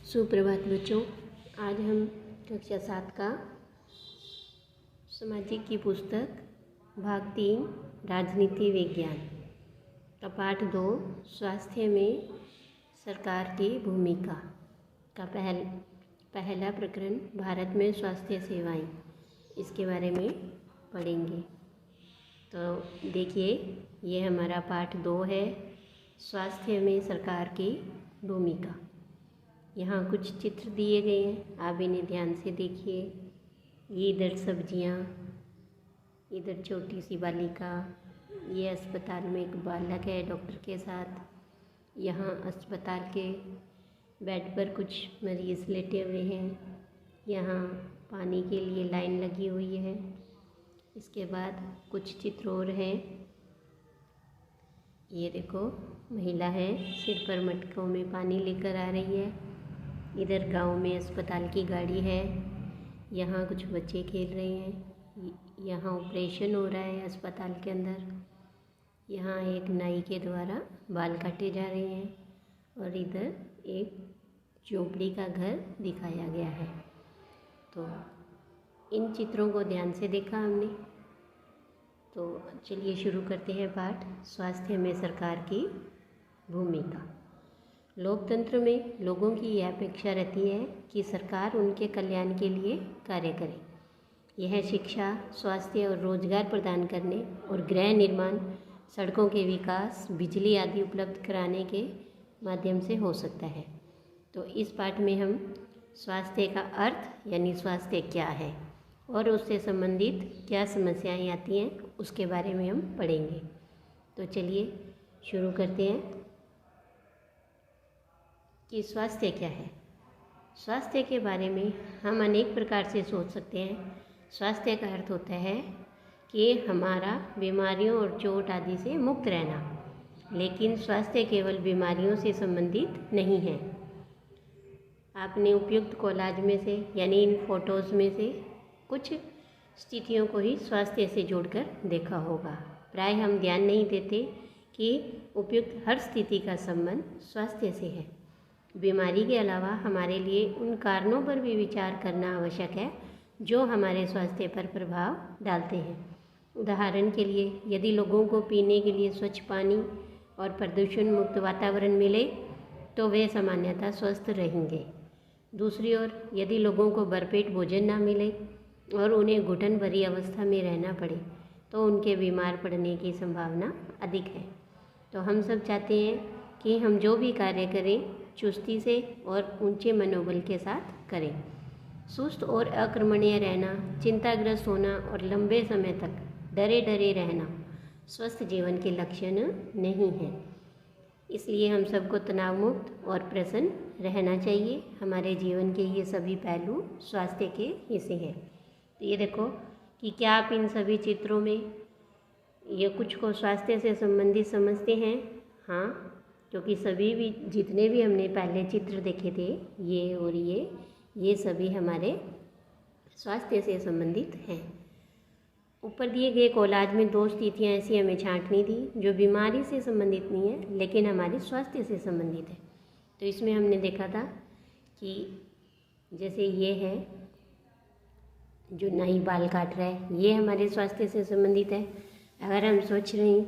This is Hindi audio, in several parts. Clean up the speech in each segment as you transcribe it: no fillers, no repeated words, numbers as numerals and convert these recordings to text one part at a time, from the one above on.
सुप्रभात बच्चों। आज हम कक्षा 7 का सामाजिक की पुस्तक भाग 3 राजनीति विज्ञान का पाठ 2 स्वास्थ्य में सरकार की भूमिका का पहला प्रकरण भारत में स्वास्थ्य सेवाएं, इसके बारे में पढ़ेंगे। तो देखिए, ये हमारा पाठ 2 है, स्वास्थ्य में सरकार की भूमिका। यहाँ कुछ चित्र दिए गए हैं, आप इन्हें ध्यान से देखिए। ये इधर सब्जियाँ, इधर छोटी सी बालिका, ये अस्पताल में एक बालक है डॉक्टर के साथ। यहाँ अस्पताल के बेड पर कुछ मरीज लेटे हुए हैं। यहाँ पानी के लिए लाइन लगी हुई है। इसके बाद कुछ चित्र और हैं। ये देखो, महिला है, सिर पर मटकों में पानी लेकर आ रही है। इधर गांव में अस्पताल की गाड़ी है। यहाँ कुछ बच्चे खेल रहे हैं। यहाँ ऑपरेशन हो रहा है अस्पताल के अंदर। यहाँ एक नाई के द्वारा बाल काटे जा रहे हैं और इधर एक झोपड़ी का घर दिखाया गया है। तो इन चित्रों को ध्यान से देखा हमने। तो चलिए शुरू करते हैं पाठ, स्वास्थ्य में सरकार की भूमिका। लोकतंत्र में लोगों की यह अपेक्षा रहती है कि सरकार उनके कल्याण के लिए कार्य करे। यह शिक्षा, स्वास्थ्य और रोजगार प्रदान करने और गृह निर्माण, सड़कों के विकास, बिजली आदि उपलब्ध कराने के माध्यम से हो सकता है। तो इस पाठ में हम स्वास्थ्य का अर्थ यानी स्वास्थ्य क्या है और उससे संबंधित क्या समस्याएं आती हैं, उसके बारे में हम पढ़ेंगे। तो चलिए शुरू करते हैं कि स्वास्थ्य क्या है। स्वास्थ्य के बारे में हम अनेक प्रकार से सोच सकते हैं। स्वास्थ्य का अर्थ होता है कि हमारा बीमारियों और चोट आदि से मुक्त रहना, लेकिन स्वास्थ्य केवल बीमारियों से संबंधित नहीं है। आपने उपयुक्त कॉलेज में से यानी इन फोटोज़ में से कुछ स्थितियों को ही स्वास्थ्य से जोड़कर देखा होगा। प्राय हम ध्यान नहीं देते कि उपयुक्त हर स्थिति का संबंध स्वास्थ्य से है। बीमारी के अलावा हमारे लिए उन कारणों पर भी विचार करना आवश्यक है जो हमारे स्वास्थ्य पर प्रभाव डालते हैं। उदाहरण के लिए, यदि लोगों को पीने के लिए स्वच्छ पानी और प्रदूषण मुक्त वातावरण मिले तो वे सामान्यतः स्वस्थ रहेंगे। दूसरी ओर, यदि लोगों को भरपेट भोजन ना मिले और उन्हें घुटन भरी अवस्था में रहना पड़े तो उनके बीमार पड़ने की संभावना अधिक है। तो हम सब चाहते हैं कि हम जो भी कार्य करें चुस्ती से और ऊंचे मनोबल के साथ करें। सुस्त और अकर्मण्य रहना, चिंताग्रस्त होना और लंबे समय तक डरे डरे रहना स्वस्थ जीवन के लक्षण नहीं है। इसलिए हम सबको तनाव मुक्त और प्रसन्न रहना चाहिए। हमारे जीवन के ये सभी पहलू स्वास्थ्य के हिस्से हैं। तो ये देखो कि क्या आप इन सभी चित्रों में ये कुछ को स्वास्थ्य से संबंधित समझते हैं? हाँ, क्योंकि सभी भी जितने भी हमने पहले चित्र देखे थे, ये और ये सभी हमारे स्वास्थ्य से संबंधित हैं। ऊपर दिए गए कोलाज में 2 स्थितियाँ ऐसी हमें छांटनी थी जो बीमारी से संबंधित नहीं है लेकिन हमारे स्वास्थ्य से संबंधित है। तो इसमें हमने देखा था कि जैसे ये है जो नाई बाल काट रहा है, ये हमारे स्वास्थ्य से संबंधित है। अगर हम स्वच्छ रहें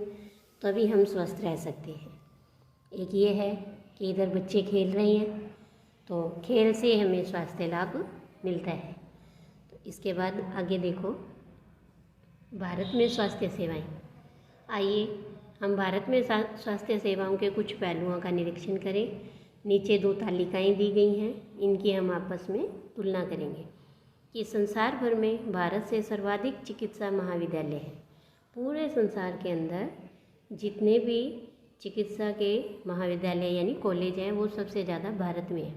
तभी हम स्वस्थ रह सकते हैं। एक ये है कि इधर बच्चे खेल रहे हैं, तो खेल से हमें स्वास्थ्य लाभ मिलता है। तो इसके बाद आगे देखो, भारत में स्वास्थ्य सेवाएं। आइए हम भारत में स्वास्थ्य सेवाओं के कुछ पहलुओं का निरीक्षण करें। नीचे 2 तालिकाएं दी गई हैं, इनकी हम आपस में तुलना करेंगे कि संसार भर में भारत से सर्वाधिक चिकित्सा महाविद्यालय हैं। पूरे संसार के अंदर जितने भी चिकित्सा के महाविद्यालय यानी कॉलेज हैं वो सबसे ज़्यादा भारत में है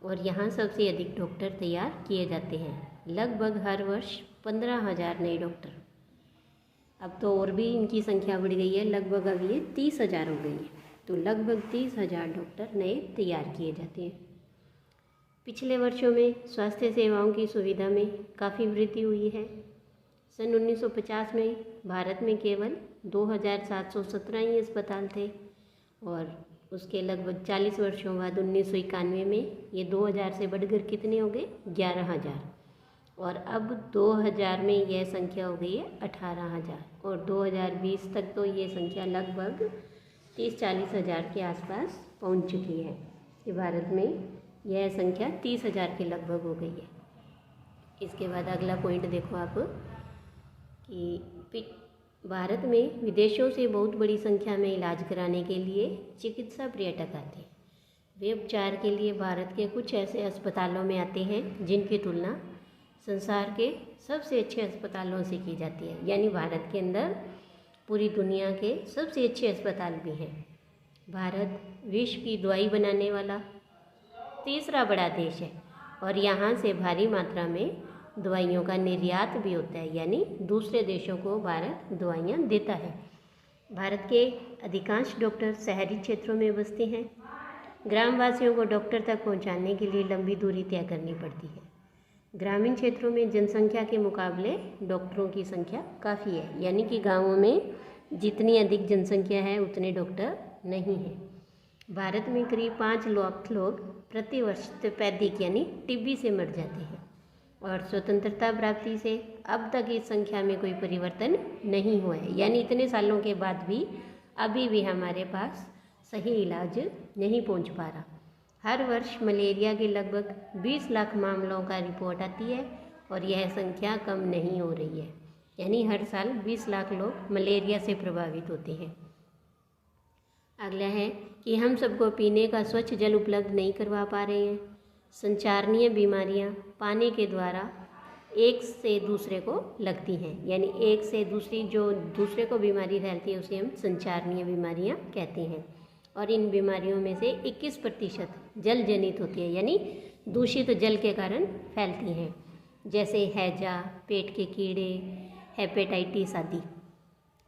और यहाँ सबसे अधिक डॉक्टर तैयार किए जाते हैं। लगभग हर वर्ष 15,000 नए डॉक्टर, अब तो और भी इनकी संख्या बढ़ गई है, लगभग अब ये 30,000 हो गई है। तो लगभग 30,000 डॉक्टर नए तैयार किए जाते हैं। पिछले वर्षों में स्वास्थ्य सेवाओं की सुविधा में काफ़ी वृद्धि हुई है। सन 1950 में भारत में केवल 2,717 ही अस्पताल थे और उसके लगभग 40 वर्षों बाद 1991 में ये 2000 से बढ़कर कितने हो गए? 11,000। और अब 2000 में यह संख्या हो गई है 18,000 और 2020 तक तो ये संख्या लगभग 30-40 हज़ार के आसपास पहुंच चुकी है कि भारत में यह संख्या 30,000 के लगभग हो गई है। इसके बाद अगला पॉइंट देखो आप कि भारत में विदेशों से बहुत बड़ी संख्या में इलाज कराने के लिए चिकित्सा पर्यटक आते हैं। वे उपचार के लिए भारत के कुछ ऐसे अस्पतालों में आते हैं जिनकी तुलना संसार के सबसे अच्छे अस्पतालों से की जाती है। यानी भारत के अंदर पूरी दुनिया के सबसे अच्छे अस्पताल भी हैं। भारत विश्व की दवाई बनाने वाला तीसरा बड़ा देश है और यहाँ से भारी मात्रा में दवाइयों का निर्यात भी होता है, यानी दूसरे देशों को भारत दवाइयाँ देता है। भारत के अधिकांश डॉक्टर शहरी क्षेत्रों में बसते हैं। ग्रामवासियों को डॉक्टर तक पहुँचाने के लिए लंबी दूरी तय करनी पड़ती है। ग्रामीण क्षेत्रों में जनसंख्या के मुकाबले डॉक्टरों की संख्या काफ़ी है, यानी कि गाँवों में जितनी अधिक जनसंख्या है उतने डॉक्टर नहीं हैं। भारत में करीब 5 लाख लोग प्रति वर्ष तपेदिक यानी टीबी से मर जाते हैं और स्वतंत्रता प्राप्ति से अब तक इस संख्या में कोई परिवर्तन नहीं हुआ है। यानी इतने सालों के बाद भी अभी भी हमारे पास सही इलाज नहीं पहुंच पा रहा। हर वर्ष मलेरिया के लगभग 20 लाख मामलों का रिपोर्ट आती है और यह संख्या कम नहीं हो रही है। यानी हर साल 20 लाख लोग मलेरिया से प्रभावित होते हैं। अगला है कि हम सबको पीने का स्वच्छ जल उपलब्ध नहीं करवा पा रहे हैं। संचारणीय बीमारियां पानी के द्वारा एक से दूसरे को लगती हैं, यानी एक से दूसरी जो दूसरे को बीमारी फैलती है उसे हम संचारणीय बीमारियां कहते हैं। और इन बीमारियों में से 21% जल जनित होती है, यानी दूषित जल के कारण फैलती हैं, जैसे हैजा, पेट के कीड़े, हेपेटाइटिस आदि।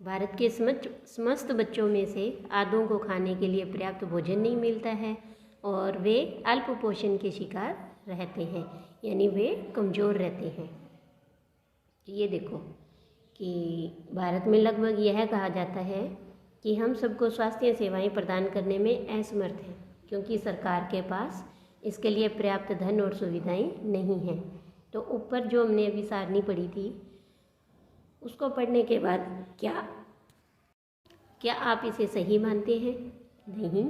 भारत के समस्त बच्चों में से आधों को खाने के लिए पर्याप्त भोजन नहीं मिलता है और वे अल्प पोषण के शिकार रहते हैं, यानी वे कमज़ोर रहते हैं। ये देखो कि भारत में लगभग यह कहा जाता है कि हम सबको स्वास्थ्य सेवाएं प्रदान करने में असमर्थ हैं क्योंकि सरकार के पास इसके लिए पर्याप्त धन और सुविधाएं नहीं हैं। तो ऊपर जो हमने अभी सारणी पढ़ी थी उसको पढ़ने के बाद क्या आप इसे सही मानते हैं? नहीं,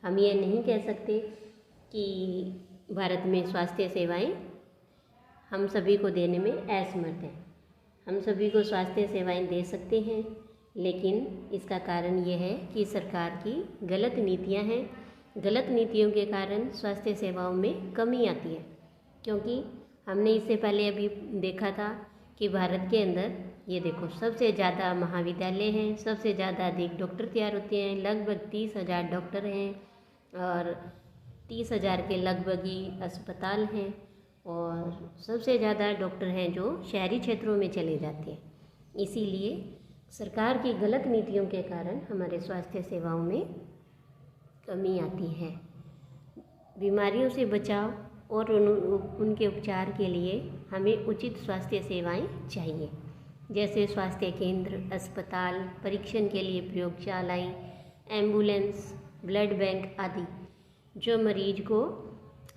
हम ये नहीं कह सकते कि भारत में स्वास्थ्य सेवाएं हम सभी को देने में असमर्थ हैं। हम सभी को स्वास्थ्य सेवाएं दे सकते हैं, लेकिन इसका कारण ये है कि सरकार की गलत नीतियां हैं। गलत नीतियों के कारण स्वास्थ्य सेवाओं में कमी आती है, क्योंकि हमने इससे पहले अभी देखा था कि भारत के अंदर ये देखो सबसे ज़्यादा महाविद्यालय हैं, सबसे ज़्यादा अधिक डॉक्टर तैयार होते हैं, लगभग 30,000 डॉक्टर हैं और 30,000 के लगभग ही अस्पताल हैं और सबसे ज़्यादा डॉक्टर हैं जो शहरी क्षेत्रों में चले जाते हैं। इसीलिए सरकार की गलत नीतियों के कारण हमारे स्वास्थ्य सेवाओं में कमी आती है। बीमारियों से बचाव और उनके उपचार के लिए हमें उचित स्वास्थ्य सेवाएं चाहिए, जैसे स्वास्थ्य केंद्र, अस्पताल, परीक्षण के लिए प्रयोगशालाएं, एम्बुलेंस, ब्लड बैंक आदि, जो मरीज को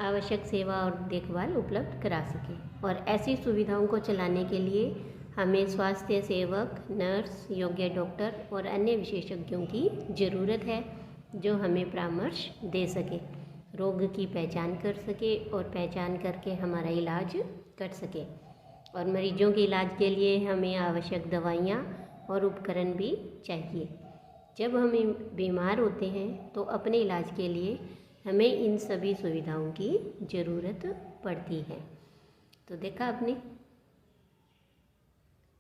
आवश्यक सेवा और देखभाल उपलब्ध करा सके। और ऐसी सुविधाओं को चलाने के लिए हमें स्वास्थ्य सेवक, नर्स, योग्य डॉक्टर और अन्य विशेषज्ञों की ज़रूरत है जो हमें परामर्श दे सके, रोग की पहचान कर सके और पहचान करके हमारा इलाज कर सके। और मरीजों के इलाज के लिए हमें आवश्यक दवाइयाँ और उपकरण भी चाहिए। जब हम बीमार होते हैं तो अपने इलाज के लिए हमें इन सभी सुविधाओं की ज़रूरत पड़ती है। तो देखा आपने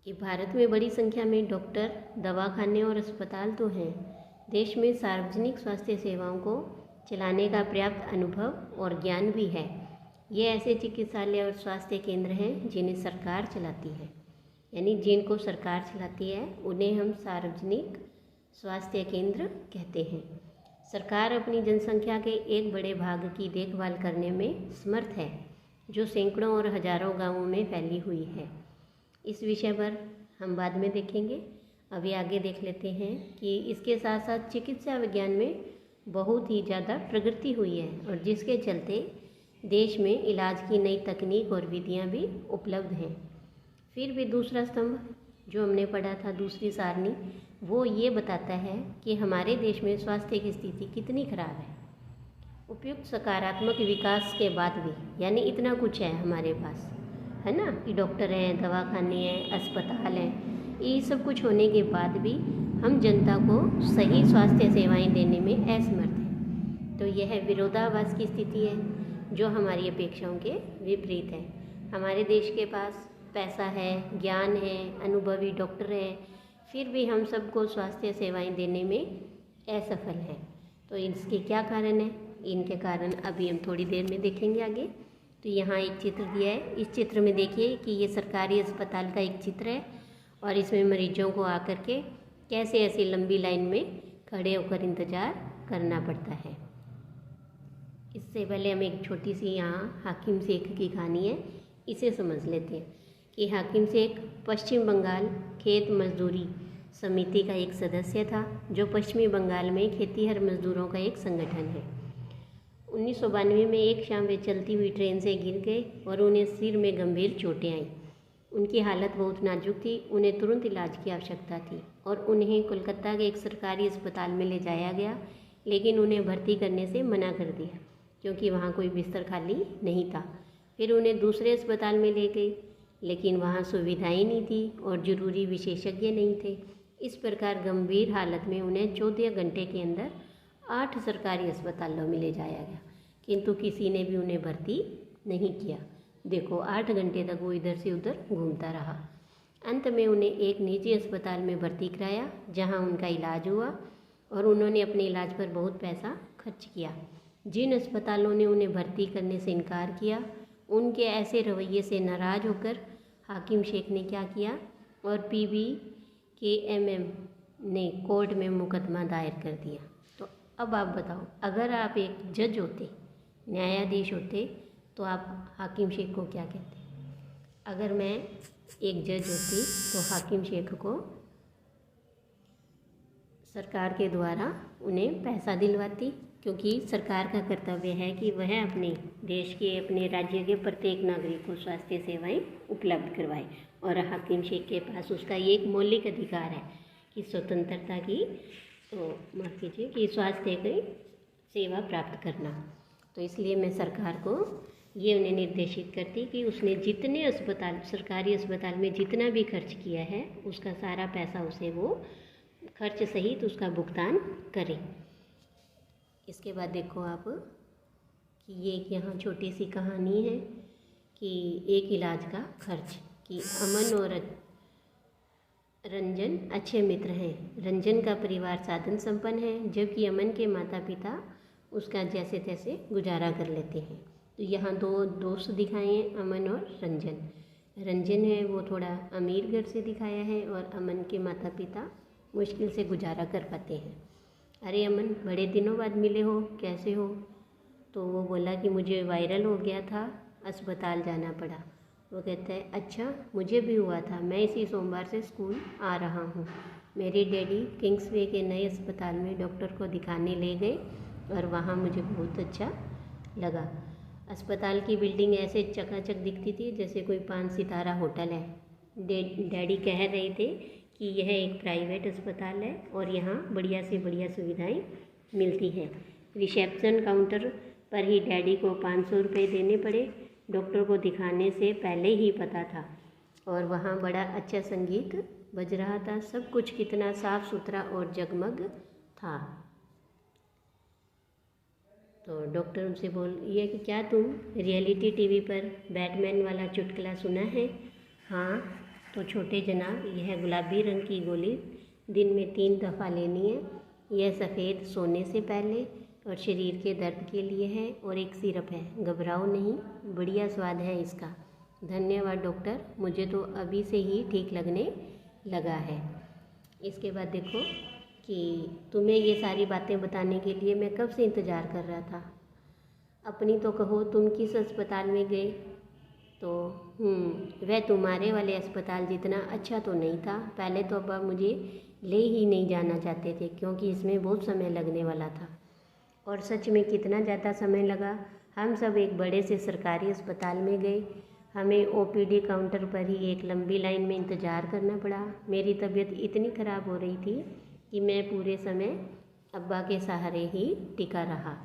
कि भारत में बड़ी संख्या में डॉक्टर, दवाखाने और अस्पताल तो हैं। देश में सार्वजनिक स्वास्थ्य सेवाओं को चलाने का पर्याप्त अनुभव और ज्ञान भी है। ये ऐसे चिकित्सालय और स्वास्थ्य केंद्र हैं जिन्हें सरकार चलाती है, यानी जिनको सरकार चलाती है उन्हें हम सार्वजनिक स्वास्थ्य केंद्र कहते हैं। सरकार अपनी जनसंख्या के एक बड़े भाग की देखभाल करने में समर्थ है, जो सैकड़ों और हजारों गांवों में फैली हुई है। इस विषय पर हम बाद में देखेंगे। अभी आगे देख लेते हैं कि इसके साथ साथ चिकित्सा विज्ञान में बहुत ही ज़्यादा प्रगति हुई है और जिसके चलते देश में इलाज की नई तकनीक और विधियां भी उपलब्ध हैं। फिर भी दूसरा स्तंभ जो हमने पढ़ा था, दूसरी सारणी, वो ये बताता है कि हमारे देश में स्वास्थ्य की स्थिति कितनी खराब है। उपयुक्त सकारात्मक विकास के बाद भी, यानी इतना कुछ है हमारे पास, है ना, कि डॉक्टर हैं, दवाखाने हैं, अस्पताल हैं, ये सब कुछ होने के बाद भी हम जनता को सही स्वास्थ्य सेवाएं देने में असमर्थ हैं। तो यह विरोधाभास की स्थिति है जो हमारी अपेक्षाओं के विपरीत है। हमारे देश के पास पैसा है, ज्ञान है, अनुभवी डॉक्टर हैं, फिर भी हम सबको स्वास्थ्य सेवाएं देने में असफल हैं। तो इसके क्या कारण हैं? इनके कारण अभी हम थोड़ी देर में देखेंगे आगे। तो यहाँ एक चित्र दिया है, इस चित्र में देखिए कि ये सरकारी अस्पताल का एक चित्र है और इसमें मरीजों को आकर के कैसे ऐसी लंबी लाइन में खड़े होकर इंतज़ार करना पड़ता है। इससे पहले हम एक छोटी सी यहाँ हाकिम शेख की कहानी है, इसे समझ लेते हैं कि हाकिम शेख पश्चिम बंगाल खेत मजदूरी समिति का एक सदस्य था, जो पश्चिमी बंगाल में खेतीहर मजदूरों का एक संगठन है। 1992 में एक शाम वे चलती हुई ट्रेन से गिर गए और उन्हें सिर में गंभीर चोटें आईं। उनकी हालत बहुत नाजुक थी, उन्हें तुरंत इलाज की आवश्यकता थी और उन्हें कोलकाता के एक सरकारी अस्पताल में ले जाया गया, लेकिन उन्हें भर्ती करने से मना कर दिया क्योंकि वहाँ कोई बिस्तर खाली नहीं था। फिर उन्हें दूसरे अस्पताल में ले गई, लेकिन वहाँ सुविधाएं नहीं थी और ज़रूरी विशेषज्ञ नहीं थे। इस प्रकार गंभीर हालत में उन्हें 14 घंटे के अंदर 8 सरकारी अस्पतालों में ले जाया गया, किंतु किसी ने भी उन्हें भर्ती नहीं किया। देखो, 8 घंटे तक वो इधर से उधर घूमता रहा। अंत में उन्हें एक निजी अस्पताल में भर्ती कराया, जहां उनका इलाज हुआ और उन्होंने अपने इलाज पर बहुत पैसा खर्च किया। जिन अस्पतालों ने उन्हें भर्ती करने से इनकार किया, उनके ऐसे रवैये से नाराज़ होकर हाकिम शेख ने क्या किया और PBKMM ने कोर्ट में मुकदमा दायर कर दिया। तो अब आप बताओ, अगर आप एक जज होते, न्यायाधीश होते, तो आप हाकिम शेख को क्या कहते? अगर मैं एक जज होती तो हाकिम शेख को सरकार के द्वारा उन्हें पैसा दिलवाती, क्योंकि सरकार का कर्तव्य है कि वह अपने देश के, अपने राज्य के प्रत्येक नागरिक को स्वास्थ्य सेवाएं उपलब्ध करवाए। और हाकिम शेख के पास उसका ये एक मौलिक अधिकार है कि स्वतंत्रता की, माफ़ कीजिए, कि स्वास्थ्य की सेवा प्राप्त करना। तो इसलिए मैं सरकार को ये उन्हें निर्देशित करती कि उसने जितने अस्पताल, सरकारी अस्पताल में जितना भी खर्च किया है, उसका सारा पैसा उसे वो खर्च सहित उसका भुगतान करें। इसके बाद देखो आप कि ये एक यहाँ छोटी सी कहानी है कि एक इलाज का खर्च, कि अमन और रंजन अच्छे मित्र हैं। रंजन का परिवार साधन संपन्न है, जबकि अमन के माता पिता उसका जैसे तैसे गुजारा कर लेते हैं। तो यहाँ 2 दोस्त दिखाए हैं, अमन और रंजन। रंजन है वो थोड़ा अमीर घर से दिखाया है और अमन के माता पिता मुश्किल से गुजारा कर पाते हैं। अरे अमन, बड़े दिनों बाद मिले हो, कैसे हो? तो वो बोला कि मुझे वायरल हो गया था, अस्पताल जाना पड़ा। वो कहता है, अच्छा, मुझे भी हुआ था, मैं इसी सोमवार से स्कूल आ रहा हूँ। मेरे डैडी किंग्सवे के नए अस्पताल में डॉक्टर को दिखाने ले गए और वहाँ मुझे बहुत अच्छा लगा। अस्पताल की बिल्डिंग ऐसे चकाचक दिखती थी जैसे कोई 5 सितारा होटल है। डैडी कह रहे थे कि यह एक प्राइवेट अस्पताल है और यहाँ बढ़िया से बढ़िया सुविधाएं मिलती हैं। रिसेप्शन काउंटर पर ही डैडी को 500 रुपये देने पड़े। डॉक्टर को दिखाने से पहले ही पता था और वहाँ बड़ा अच्छा संगीत बज रहा था। सब कुछ कितना साफ़ सुथरा और जगमग था। तो डॉक्टर उनसे बोल ये कि क्या तुम रियलिटी टीवी पर बैटमैन वाला चुटकुला सुना है? हाँ। तो छोटे जनाब, यह गुलाबी रंग की गोली दिन में 3 दफ़ा लेनी है। यह सफ़ेद सोने से पहले और शरीर के दर्द के लिए है और एक सिरप है, घबराओ नहीं, बढ़िया स्वाद है इसका। धन्यवाद डॉक्टर, मुझे तो अभी से ही ठीक लगने लगा है। इसके बाद देखो कि तुम्हें ये सारी बातें बताने के लिए मैं कब से इंतज़ार कर रहा था। अपनी तो कहो, तुम किस अस्पताल में गए? तो वह तुम्हारे वाले अस्पताल जितना अच्छा तो नहीं था। पहले तो अब मुझे ले ही नहीं जाना चाहते थे क्योंकि इसमें बहुत समय लगने वाला था। और सच में कितना ज़्यादा समय लगा। हम सब एक बड़े से सरकारी अस्पताल में गए। हमें ओपीडी काउंटर पर ही एक लंबी लाइन में इंतज़ार करना पड़ा। मेरी तबीयत इतनी ख़राब हो रही थी कि मैं पूरे समय अब्बा के सहारे ही टिका रहा।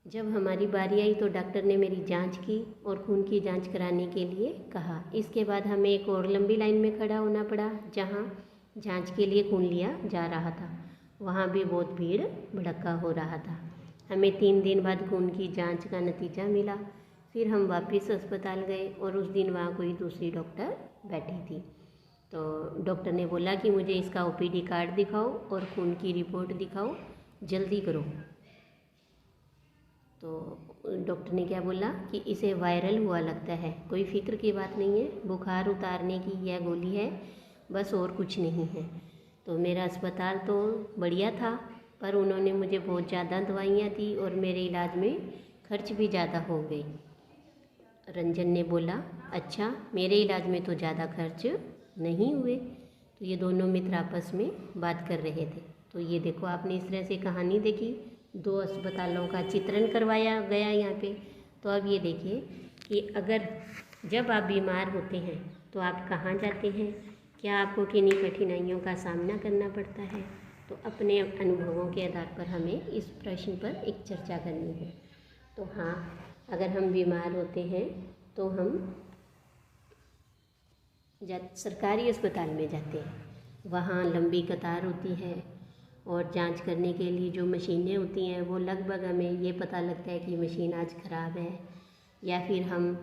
जब हमारी बारी आई तो डॉक्टर ने मेरी जांच की और खून की जांच कराने के लिए कहा। इसके बाद हमें एक और लंबी लाइन में खड़ा होना पड़ा जहां जांच के लिए खून लिया जा रहा था। वहां भी बहुत भीड़ भड़क्का हो रहा था। हमें 3 दिन बाद खून की जांच का नतीजा मिला। फिर हम वापस अस्पताल गए और उस दिन वहाँ कोई दूसरी डॉक्टर बैठी थी। तो डॉक्टर ने बोला कि मुझे इसका ओपीडी कार्ड दिखाओ और खून की रिपोर्ट दिखाओ, जल्दी करो। तो डॉक्टर ने क्या बोला कि इसे वायरल हुआ लगता है, कोई फिक्र की बात नहीं है, बुखार उतारने की यह गोली है, बस और कुछ नहीं है। तो मेरा अस्पताल तो बढ़िया था, पर उन्होंने मुझे बहुत ज़्यादा दवाइयाँ दी और मेरे इलाज में खर्च भी ज़्यादा हो गई। रंजन ने बोला, अच्छा, मेरे इलाज में तो ज़्यादा खर्च नहीं हुए। तो ये दोनों मित्र आपस में बात कर रहे थे। तो ये देखो, आपने इस तरह से कहानी देखी, 2 अस्पतालों का चित्रण करवाया गया यहाँ पे। तो अब ये देखिए कि अगर जब आप बीमार होते हैं तो आप कहाँ जाते हैं, क्या आपको किन्हीं कठिनाइयों का सामना करना पड़ता है। तो अपने अनुभवों के आधार पर हमें इस प्रश्न पर एक चर्चा करनी है। तो हाँ, अगर हम बीमार होते हैं तो हम सरकारी अस्पताल में जाते हैं। वहाँ लंबी कतार होती है और जांच करने के लिए जो मशीनें होती हैं वो लगभग हमें ये पता लगता है कि मशीन आज ख़राब है। या फिर हम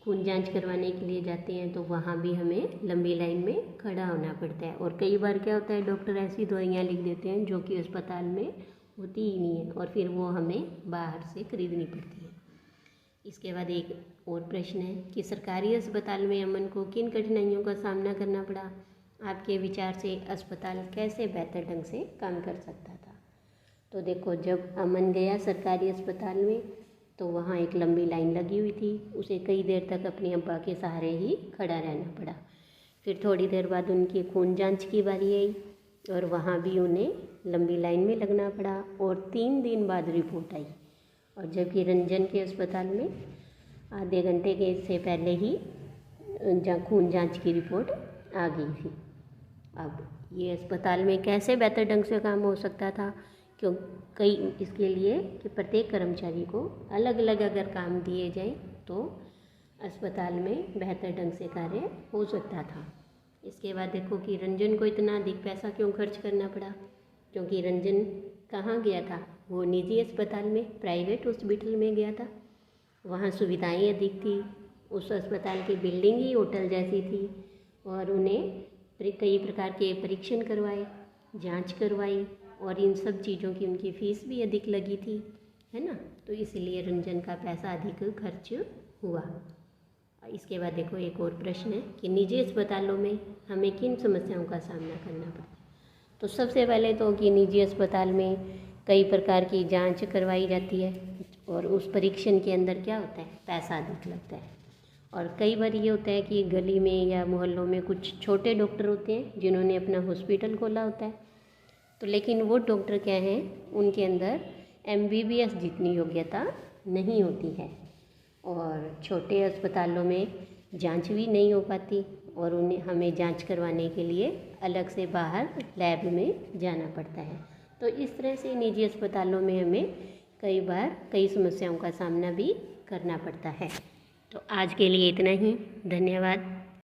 खून जांच करवाने के लिए जाते हैं तो वहाँ भी हमें लंबी लाइन में खड़ा होना पड़ता है। और कई बार क्या होता है, डॉक्टर ऐसी दवाइयाँ लिख देते हैं जो कि अस्पताल में होती ही नहीं है और फिर वो हमें बाहर से खरीदनी पड़ती है। इसके बाद एक और प्रश्न है कि सरकारी अस्पताल में अमन को किन कठिनाइयों का सामना करना पड़ा। आपके विचार से अस्पताल कैसे बेहतर ढंग से काम कर सकता था। तो देखो, जब अमन गया सरकारी अस्पताल में तो वहाँ एक लंबी लाइन लगी हुई थी। उसे कई देर तक अपने अब्बा के सहारे ही खड़ा रहना पड़ा। फिर थोड़ी देर बाद उनकी खून जांच की बारी आई और वहाँ भी उन्हें लंबी लाइन में लगना पड़ा और 3 दिन बाद रिपोर्ट आई। और जबकि रंजन के अस्पताल में आधे घंटे के से पहले ही खून जांच की रिपोर्ट आ गई थी। अब ये अस्पताल में कैसे बेहतर ढंग से काम हो सकता था, क्यों कई इसके लिए कि प्रत्येक कर्मचारी को अलग अलग अगर काम दिए जाए तो अस्पताल में बेहतर ढंग से कार्य हो सकता था। इसके बाद देखो कि रंजन को इतना अधिक पैसा क्यों खर्च करना पड़ा, क्योंकि रंजन कहाँ गया था, वो निजी अस्पताल में, प्राइवेट हॉस्पिटल में गया था। वहाँ सुविधाएं अधिक थी, उस अस्पताल की बिल्डिंग ही होटल जैसी थी और उन्हें कई प्रकार के परीक्षण करवाए, जांच करवाई और इन सब चीज़ों की उनकी फ़ीस भी अधिक लगी थी, है ना। तो इसलिए रंजन का पैसा अधिक खर्च हुआ। इसके बाद देखो एक और प्रश्न है कि निजी अस्पतालों में हमें किन समस्याओं का सामना करना पड़ता है। तो सबसे पहले तो कि निजी अस्पताल में कई प्रकार की जांच करवाई जाती है और उस परीक्षण के अंदर क्या होता है, पैसा अधिक लगता है। और कई बार ये होता है कि गली में या मोहल्लों में कुछ छोटे डॉक्टर होते हैं जिन्होंने अपना हॉस्पिटल खोला होता है। तो लेकिन वो डॉक्टर क्या हैं, उनके अंदर MBBS जितनी योग्यता नहीं होती है और छोटे अस्पतालों में जांच भी नहीं हो पाती और उन्हें हमें जांच करवाने के लिए अलग से बाहर लैब में जाना पड़ता है। तो इस तरह से निजी अस्पतालों में हमें कई बार कई समस्याओं का सामना भी करना पड़ता है। तो आज के लिए इतना ही, धन्यवाद।